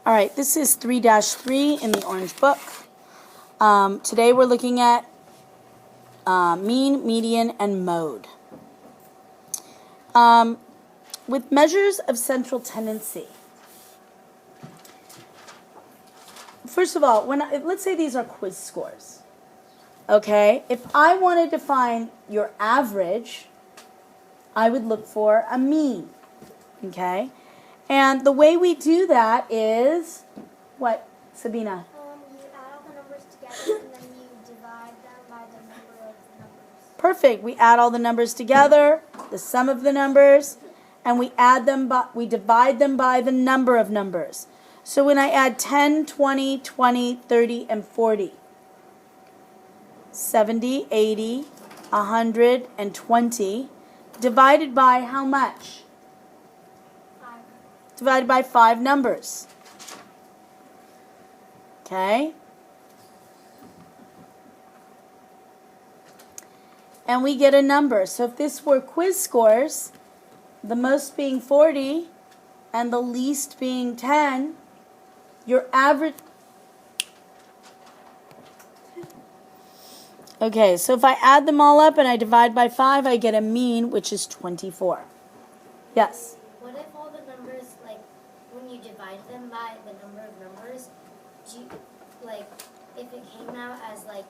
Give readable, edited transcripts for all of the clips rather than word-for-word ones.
All right, this is 3-3 in the orange book. Today we're looking at mean, median, and mode. With measures of central tendency. First of all, let's say these are quiz scores. Okay, if I wanted to find your average, I would look for a mean. Okay, and the way we do that is what, Sabina? You add all the numbers together and then you divide them by the number of numbers. Perfect. We add all the numbers together, the sum of the numbers, and we divide them by the number of numbers. So when I add 10, 20, 20, 30, and 40, 70, 80, 120, divided by how much? 5. Divided by 5 numbers. Okay? And we get a number. So if this were quiz scores, the most being 40 and the least being 10, your average... Okay, so if I add them all up and I divide by 5, I get a mean, which is 24. Yes? What if all the numbers, like, when you divide them by the number of numbers, if it came out as a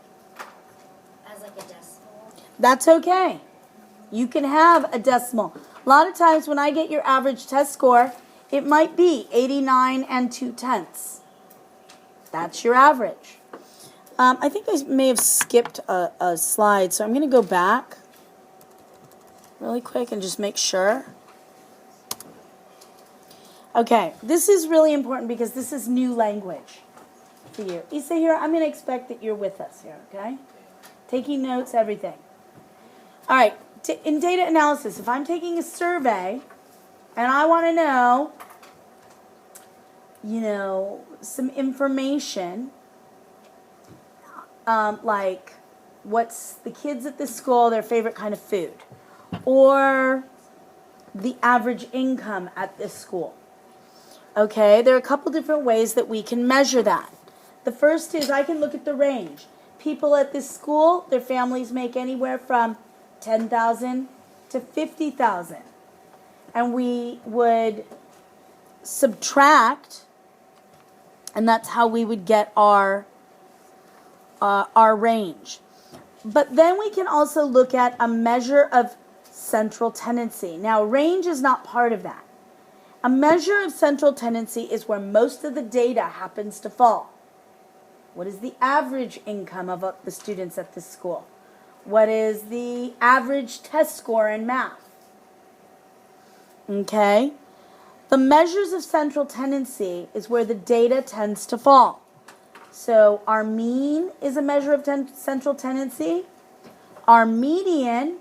decimal? That's okay. You can have a decimal. A lot of times when I get your average test score, it might be 89 2/10. That's your average. I think I may have skipped a slide, so I'm going to go back really quick and just make sure. Okay, this is really important because this is new language for you. Issa here, I'm going to expect that you're with us here, okay? Taking notes, everything. All right, in data analysis, if I'm taking a survey and I want to know, some information, like what's the kids at this school, their favorite kind of food, or the average income at this school. Okay, there are a couple different ways that we can measure that. The first is I can look at the range. People at this school, their families make anywhere from $10,000 to $50,000. And we would subtract, and that's how we would get our range. But then we can also look at a measure of central tendency. Now, range is not part of that. A measure of central tendency is where most of the data happens to fall. What is the average income of the students at this school? What is the average test score in math? Okay? The measures of central tendency is where the data tends to fall. So our mean is a measure of central tendency, our median,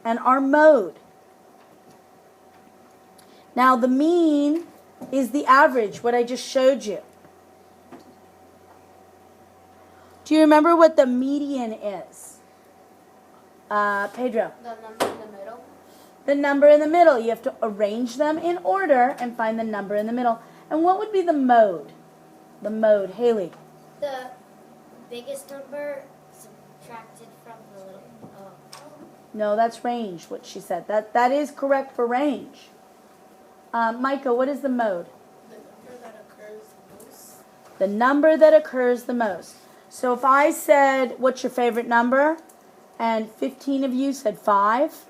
and our mode. Now the mean is the average, what I just showed you. Do you remember what the median is? Pedro? The number in the middle? The number in the middle. You have to arrange them in order and find the number in the middle. And what would be the mode? The mode, Haley? The biggest number subtracted from the little... No, that's range, what she said. That is correct for range. Micah, what is the mode? The number that occurs the most. The number that occurs the most. So if I said, what's your favorite number? And 15 of you said 5.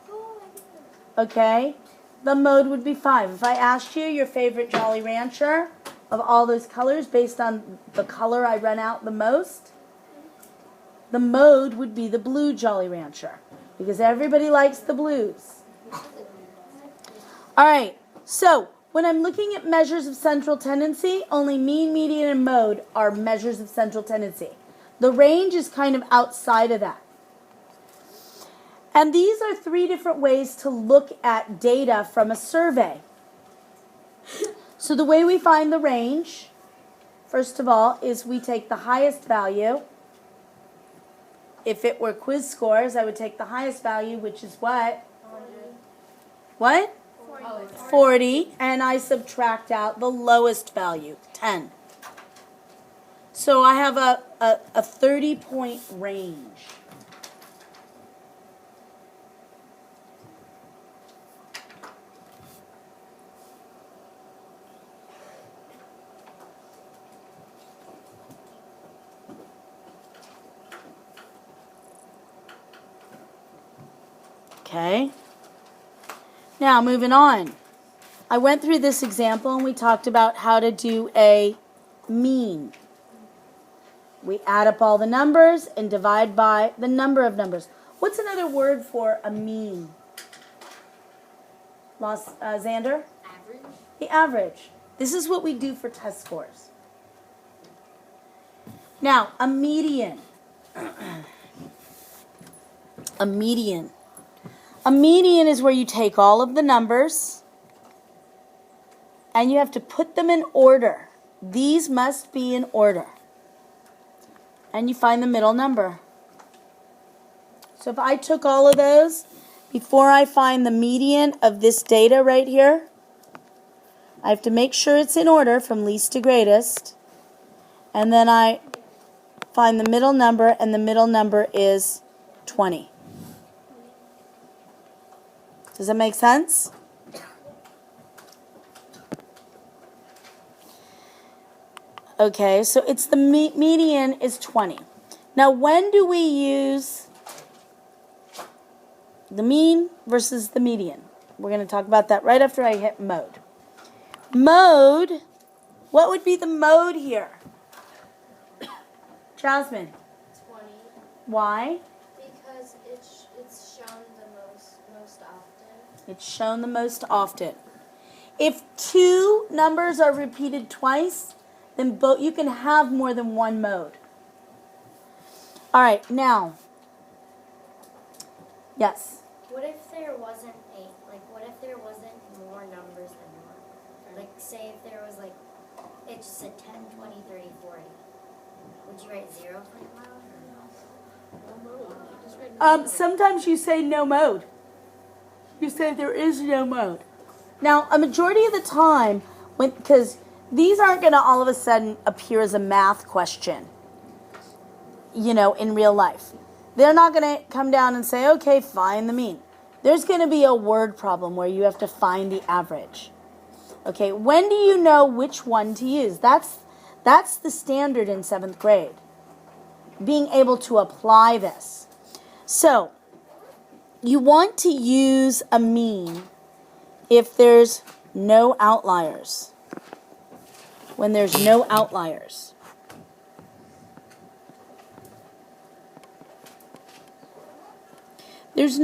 Okay. The mode would be 5. If I asked you your favorite Jolly Rancher of all those colors based on the color I run out the most, the mode would be the blue Jolly Rancher because everybody likes the blues. All right. So when I'm looking at measures of central tendency, only mean, median, and mode are measures of central tendency. The range is kind of outside of that. And these are 3 different ways to look at data from a survey. So the way we find the range, first of all, is we take the highest value. If it were quiz scores, I would take the highest value, which is what? 100. What? 40. 40, and I subtract out the lowest value, 10. So I have a 30-point range. Okay. Now, moving on. I went through this example and we talked about how to do a mean. We add up all the numbers and divide by the number of numbers. What's another word for a mean? Xander? Average. The average. This is what we do for test scores. Now, a median. A median. A median is where you take all of the numbers and you have to put them in order. These must be in order. And you find the middle number. So if I took all of those, before I find the median of this data right here, I have to make sure it's in order from least to greatest. And then I find the middle number, and the middle number is 20. Does that make sense? Okay, so it's the median is 20. Now, when do we use the mean versus the median? We're going to talk about that right after I hit mode. Mode, what would be the mode here? Jasmine. 20. Why? Because it's shown the most often. It's shown the most often. If two numbers are repeated twice, then you can have more than one mode. All right, now. Yes. What if there wasn't what if there wasn't more numbers than one? Like, say if there was it just said 10, 20, 30, 40. Would you write 0 for your mode? Sometimes you say no mode. You say there is no mode. Now, a majority of the time, because these aren't going to all of a sudden appear as a math question, in real life. They're not going to come down and say, okay, find the mean. There's going to be a word problem where you have to find the average. Okay, when do you know which one to use? That's the standard in 7th grade. Being able to apply this. So, you want to use a mean if there's no outliers. When there's no outliers. There's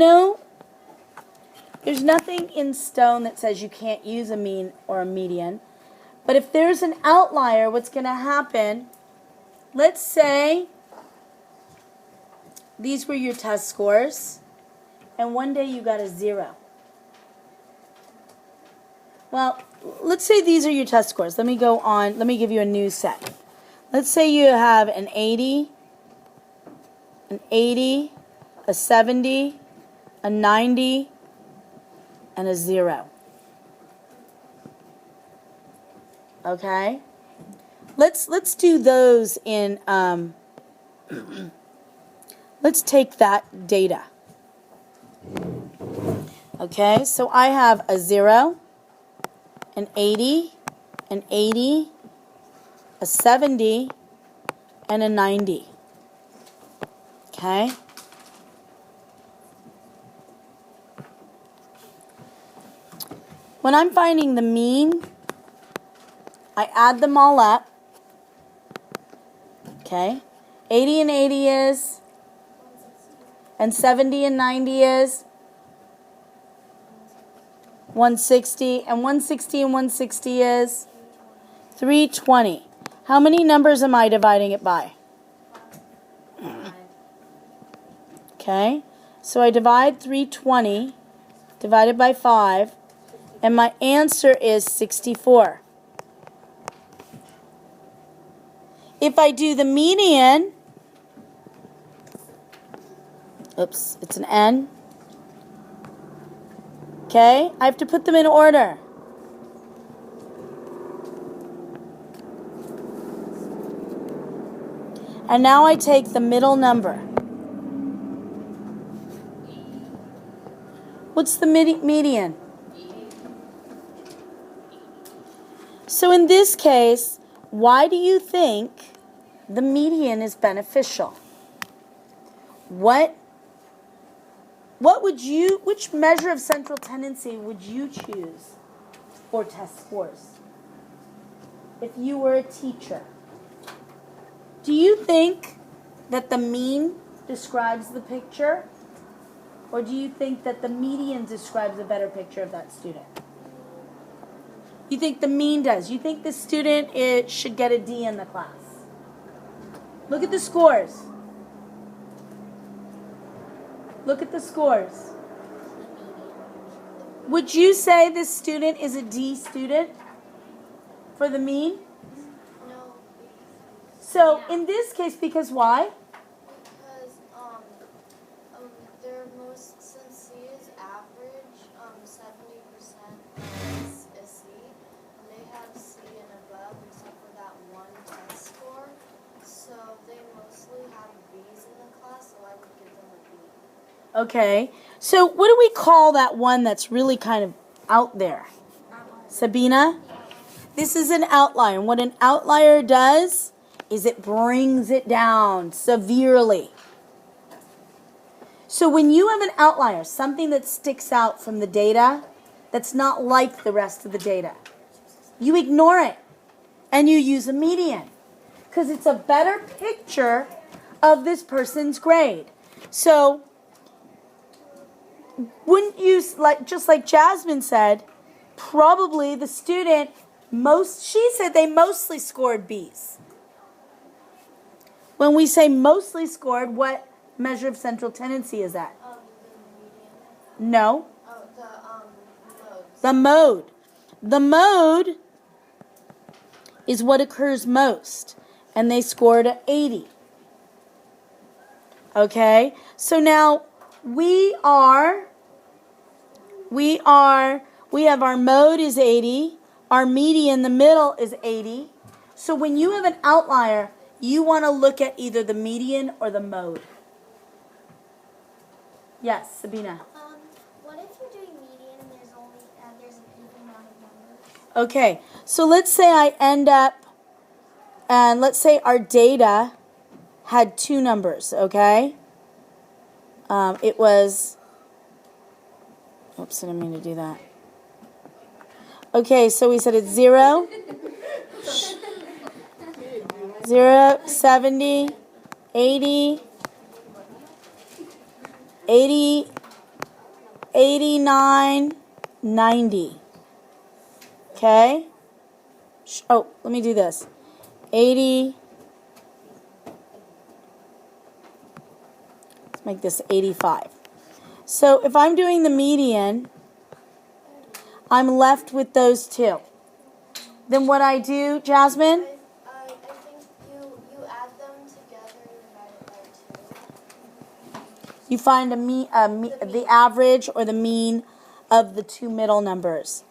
nothing in stone that says you can't use a mean or a median. But if there's an outlier, what's going to happen, let's say these were your test scores, and one day you got a 0. Well, let's say these are your test scores. Let me go on. Let me give you a new set. Let's say you have an 80, a 70, a 90, and a 0. Okay? Let's do those in, let's take that data. Okay, so I have a 0, an 80, a 70, and a 90. Okay? When I'm finding the mean, I add them all up. Okay? 80 and 80 is, and 70 and 90 is 160, and 160 and 160 is 320. How many numbers am I dividing it by? Okay, so I divide 320 divided by 5, and my answer is 64. If I do the median, oops, it's an N. Okay? I have to put them in order. And now I take the middle number. What's the median? So in this case, why do you think the median is beneficial? Which measure of central tendency would you choose for test scores if you were a teacher? Do you think that the mean describes the picture? Or do you think that the median describes a better picture of that student? You think the mean does. You think the student should get a D in the class. Look at the scores. Look at the scores. Would you say this student is a D student for the mean? No. So in this case, because why? Because their most, since C is average, 70% is C, and they have C and above except for that one test score. So they mostly have B's in the class, so I would give them a B. Okay. So what do we call that one that's really kind of out there? Sabina? This is an outlier. And what an outlier does is it brings it down severely. So when you have an outlier, something that sticks out from the data that's not like the rest of the data, you ignore it and you use a median because it's a better picture of this person's grade. So wouldn't you, just like Jasmine said, probably the student, she said they mostly scored B's. When we say mostly scored, what measure of central tendency is that? The median. No. Oh, modes. The mode. The mode is what occurs most. And they scored an 80. Okay? So now we have our mode is 80. Our median, the middle, is 80. So when you have an outlier, you want to look at either the median or the mode. Yes, Sabina. What if you're doing median and there's an even amount of numbers? Okay, so let's say I end up, and let's say our data had 2 numbers, okay? It was, oops, I didn't mean to do that. Okay, so we said it's 0, 0, 70, 80, 80, 89, 90. Okay? Oh, let me do this. 80. Let's make this 85. So if I'm doing the median, I'm left with those 2. Then what I do, Jasmine? I think you add them together and divide it by 2. You find the average or the mean of the 2 middle numbers.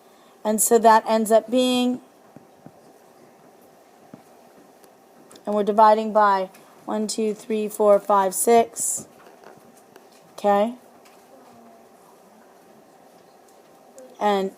And so that ends up being, and we're dividing by 1, 2, 3, 4, 5, 6. Okay? And